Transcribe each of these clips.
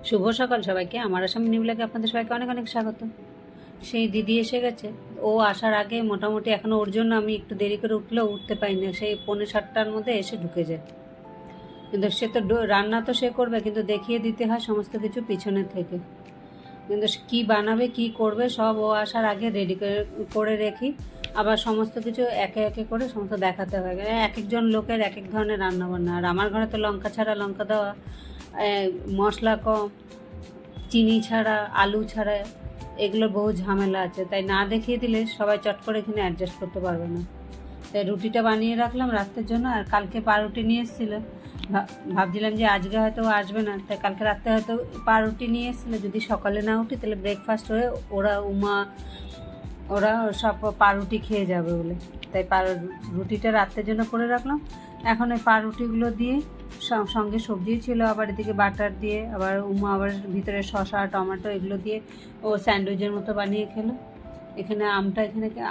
শুভ সকাল সবাইকে। আমার আসাম নিউলাকে আপনাদের সবাইকে অনেক অনেক স্বাগত। সেই দিদি এসে গেছে। ও আসার আগে মোটামুটি এখনও ওর জন্য আমি একটু দেরি করে উঠলেও উঠতে পারি না, সেই 6:45টার মধ্যে এসে ঢুকে যায়। কিন্তু সে তো রান্না তো সে করবে, কিন্তু দেখিয়ে দিতে হয় সমস্ত কিছু পিছনের থেকে। কিন্তু কী বানাবে কী করবে সব ও আসার আগে রেডি করে রেখি। আবার সমস্ত কিছু একে একে করে সমস্ত দেখাতে হয়। এক একজন লোকের এক এক ধরনের রান্নাবান্না। আর আমার ঘরে তো লঙ্কা ছাড়া, লঙ্কা দেওয়া, মশলা কম, চিনি ছাড়া, আলু ছাড়া, এগুলোর বহু ঝামেলা আছে। তাই না দেখিয়ে দিলে সবাই চট করে এখানে অ্যাডজাস্ট করতে পারবে না। তাই রুটিটা বানিয়ে রাখলাম রাত্রের জন্য। আর কালকে পাউরুটি নিয়ে এসেছিলো, ভাবছিলাম যে আজকে হয়তো আসবে না, তাই কালকে রাত্রে হয়তো পাউরুটি নিয়ে এসেছিলো। যদি সকালে না উঠি তাহলে ব্রেকফাস্ট হয়ে ওরা সব পাউরুটি খেয়ে যাবে বলে, তাই রুটিটা রাত্রের জন্য করে রাখলাম। এখন ওই পাউরুটিগুলো দিয়ে সঙ্গে সবজি ছিল, আবার এদিকে বাটার দিয়ে, আবার আবার ভিতরে শসা টমেটো এগুলো দিয়ে ও স্যান্ডউইচের মতো বানিয়ে খেলো। এখানে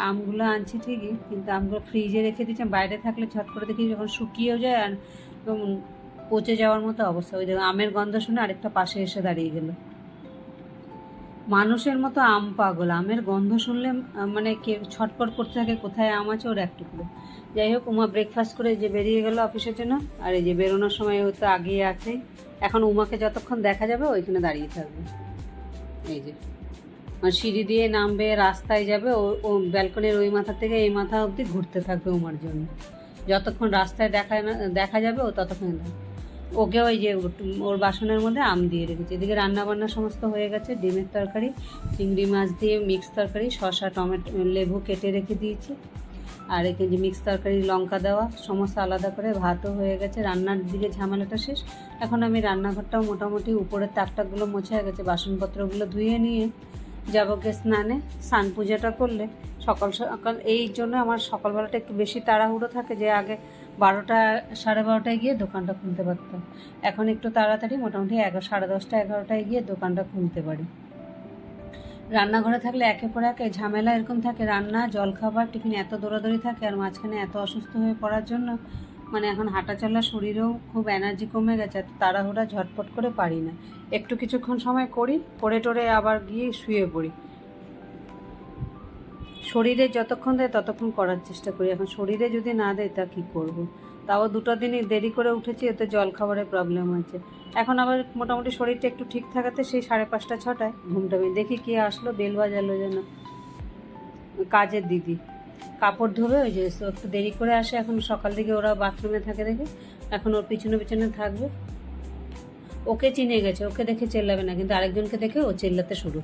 আমগুলো আনছি ঠিকই, কিন্তু আমগুলো ফ্রিজে রেখে দিচ্ছি। বাইরে থাকলে ছট করে দেখি যখন শুকিয়েও যায় আর পচে যাওয়ার মতো অবস্থা। ওই দেখো আমের গন্ধ শুনে আরেকটা পাশে এসে দাঁড়িয়ে গেল। মানুষের মতো আম পাগল, আমের গন্ধ শুনলে মানে কে ছটপট করতে থাকে, কোথায় আম আছে ওর একটু করে। যাই হোক, ব্রেকফাস্ট করে যে বেরিয়ে গেল অফিসের জন্য। আর এই যে বেরোনোর সময় হয়তো আগিয়ে আছে। এখন উমাকে যতক্ষণ দেখা যাবে ওইখানে দাঁড়িয়ে থাকবে। এই যে সিঁড়ি দিয়ে নামবে, রাস্তায় যাবে, ও ব্যালকনির ওই মাথা থেকে এই মাথা অবধি ঘুরতে থাকবে উমার জন্য। যতক্ষণ রাস্তায় দেখা যাবে ও ততক্ষণ ওকে ওই যে ওর বাসনের মধ্যে আম দিয়ে রেখেছি। এদিকে রান্নাবান্না সমস্ত হয়ে গেছে। ডিমের তরকারি, চিংড়ি মাছ দিয়ে মিক্স তরকারি, শসা টমেটো লেবু কেটে রেখে দিয়েছি। আর এখানে যে মিক্স তরকারি লঙ্কা দেওয়া সমস্ত আলাদা করে, ভাতও হয়ে গেছে। রান্নার দিকে ঝামেলাটা শেষ। এখন আমি রান্নাঘরটাও মোটামুটি উপরের তাকটাকগুলো মোছা হয়ে গেছে, বাসনপত্রগুলো ধুয়ে নিয়ে যাবো কে স্নানে। স্নান পূজাটা করলে সকাল সকাল, এই জন্য আমার সকালবেলাটা একটু বেশি তাড়াহুড়ো থাকে, যে আগে 12টা 12:30টায় গিয়ে দোকানটা খুলতে পারতাম। এখন একটু তাড়াতাড়ি মোটামুটি 10:30 11টায় গিয়ে দোকানটা খুলতে পারি। রান্নাঘরে থাকলে একে পর এক ঝামেলা এরকম থাকে, রান্না, জলখাবার, টিফিন, এত দৌড়াদৌড়ি থাকে। আর মাঝখানে এত অসুস্থ হয়ে পড়ার জন্য মানে এখন হাঁটা চলা, শরীরেও খুব এনার্জি কমে গেছে। এত তাড়াহুড়া ঝটপট করে পারি না। একটু কিছুক্ষণ সময় করি, করে টোরে আবার গিয়ে শুয়ে পড়ি। শরীরে যতক্ষণ দেয় ততক্ষণ করার চেষ্টা করি। এখন শরীরে যদি না দেয় তা কী করব। তাও 2টা দিনই দেরি করে উঠেছি, এতে জল খাবারের প্রবলেম হয়েছে। এখন আবার মোটামুটি শরীরটা একটু ঠিক থাকাতে সেই 5:30 6টায় ঘুমটা দেখি কে আসলো, বেল বাজালো যেন, কাজের দিদি। কাপড় ধোবে, ওই যে একটু দেরি করে আসে। এখন সকাল দিকে ওরা বাথরুমে থাকে দেখে, এখন ওর পিছনে পিছনে থাকবে। ওকে চিনে গেছে, ওকে দেখে চেল্লাবে না, কিন্তু আরেকজনকে দেখে ও চেল্লাতে শুরু।